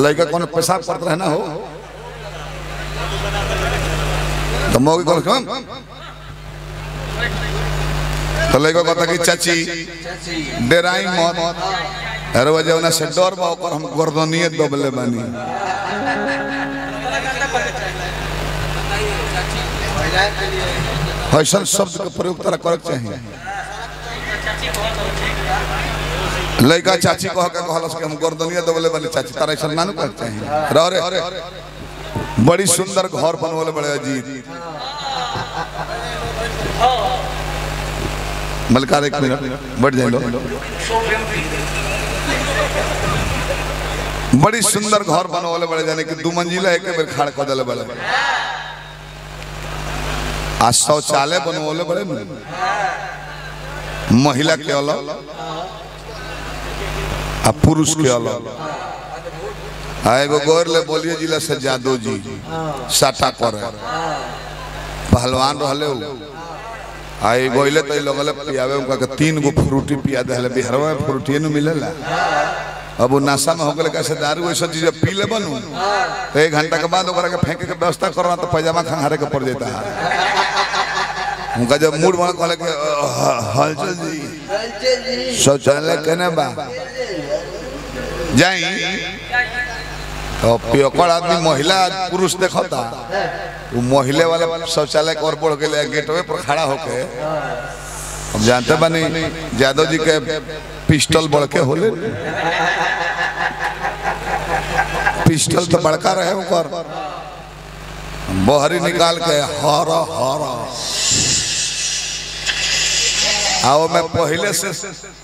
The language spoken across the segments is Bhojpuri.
लड़का कौन पेशाब करते रहना हो तो मौगी कौन कम तो लड़का कहता कि चाची डेराई मत अरे वजह उन्हें से डर बा ओकर हम गर्दनिए दबले बानी ऐसा शब्द का प्रयोग तरह करे चाहिए लड़का चाची कह के कहलस कि हम गर्दनिया दबले बानी चाची तारा ऐसा मानू करे चाहिए रे बड़ी सुंदर घर बनवले बड़े अजीत मलकार एक मिनट बढ़ जाए लो बड़ी सुंदर घर बनवले बड़े जाने कि 2 मंजिला एक बेर खाड़ कर दले बड़े आज शौचालय बनवले बड़े महिला के अलग आ पुरुष के अलग एगो गौर ले बोलिए जिला से जादव जी साटा करे पहलवान रहले आई गोइले तो लगले पियावे उनका के 3 गो फ्रूटी पिया देले बिहारवा में फ्रूटी न मिलेला अब वो नशा में हो गए कैसे दारू ऐसा चीज पी ले बनू तो 1 घंटा के बाद ओकरा के फेंके के व्यवस्था करना तो पैजामा खंगारे के पड़ जाता है उनका जब मूड बना कहले के हलचल जी शौचालय केने बा जाई तो पियकड़ आदमी महिला पुरुष देखता वो महिले वाले शौचालय और बढ़ गए गेटवे पर खड़ा होके हम जानते बानी यादव जी के पिस्टल बढ़ के होले पिस्टल तो बड़का रहे ऊपर बहरी निकाल के हरा हरा आओ मैं पहले से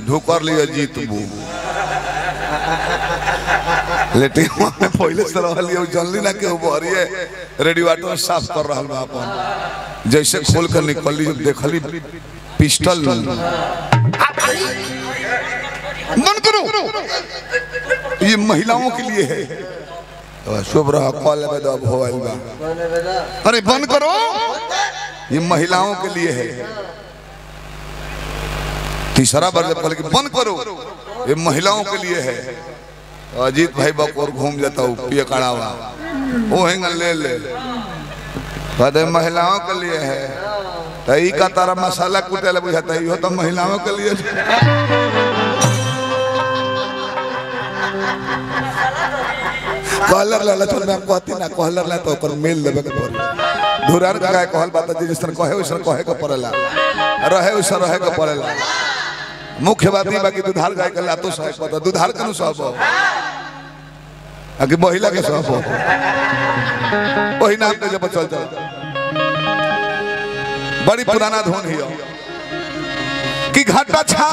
ढुकर लियो जीतबू लेकिन में पहले से रहल यो जल्दी ना के बहरिए रेडिएटर साफ कर रहल बा अपन जैसे खोल कर निकली देखली पिस्टल मन करो ये महिलाओं के लिए है शुभ रहा कॉल में दब होइल बा अरे बंद करो ये महिलाओं के लिए है तीसरा बार जब कहले कि बंद करो ये महिलाओं के लिए है अजीत भाई बकोर घूम जाता हूँ पिए कड़ावा वो हैंगल ले कहते महिलाओं के लिए है तो ई का तारा मसाला कुटे ले बुझाता है तो महिलाओं के लिए कॉलर लाला चल मैं कहती ना कॉलर ला तो ओकर मेल लेबे के पड़ी धुरार का कहल बात जिस तरह कहे वैसा कहे के पड़ेला रहे वैसा रहे के पड़ेला मुख्य बात ही बाकी दुधार गाय के लातो सह पता दुधार कनु सब आगे महिला के सब वही नाम पे जब चल चल बड़ी पुराना धुन ही कि घाटा छा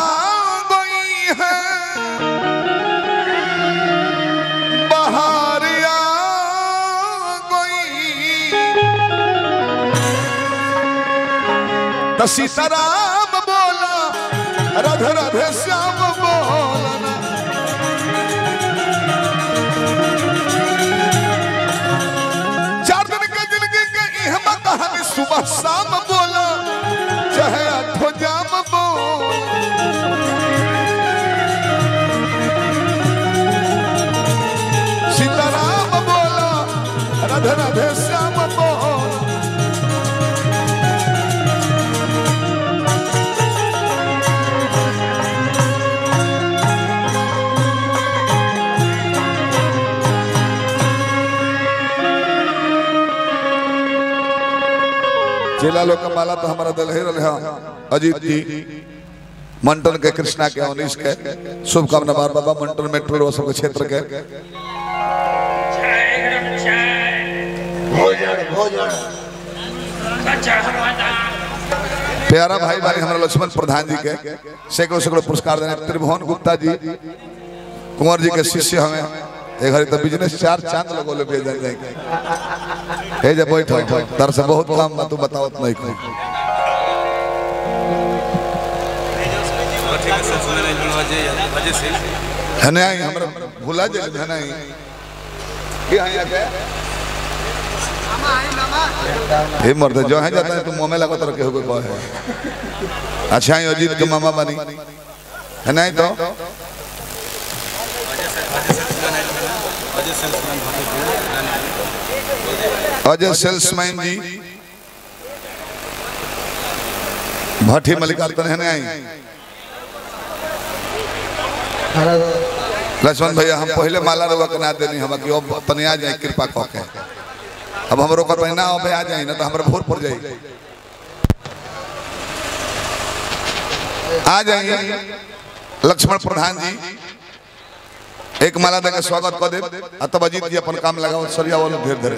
गई है बहारिया गई तो सीताराम बोला राधे राधे श्याम बोलना कहानी सुबह शाम बोला चाहे आठों जाम बोल सीताराम बोला राधे राधे श्याम बोल जिला लोग का माला तो हमारा दल है अजीत जी मंटन के कृष्णा के अनिश के शुभकामना बार बाबा मंटन मेट्रो रोड सब क्षेत्र के प्यारा भाई भाई हमारा लक्ष्मण प्रधान जी के सैकड़ों सैकड़ों पुरस्कार देने त्रिभुवन गुप्ता जी कुंवर जी के शिष्य हमें एक घड़ी तो बिजनेस 4 चांद लगोले भेज जाएंगे हे जब बैठो तर से बहुत काम तू बताओ नहीं कोई है नहीं हमरा भुला जे है नहीं कि आया के हे मर्द जो है जाता है तू मुंह में लगा तो रखे हो कोई है अच्छा है अजीत के मामा बनी है नहीं तो अजय सेल्समैन जी भट्टी मल्लिकार्जुन है नहीं लक्ष्मण भैया हम पहले माला रुआ के ना देनी हम कि अब तनिया जाए कृपा कह के अब हमरो कर ना अब आ जाए ना तो हमरा भोर पड़ जाए आ जाइए लक्ष्मण प्रधान जी एक माला देकर स्वागत कर दे तब अजीत जी अपन काम लगाओ सरिया वालों ढेर धरे।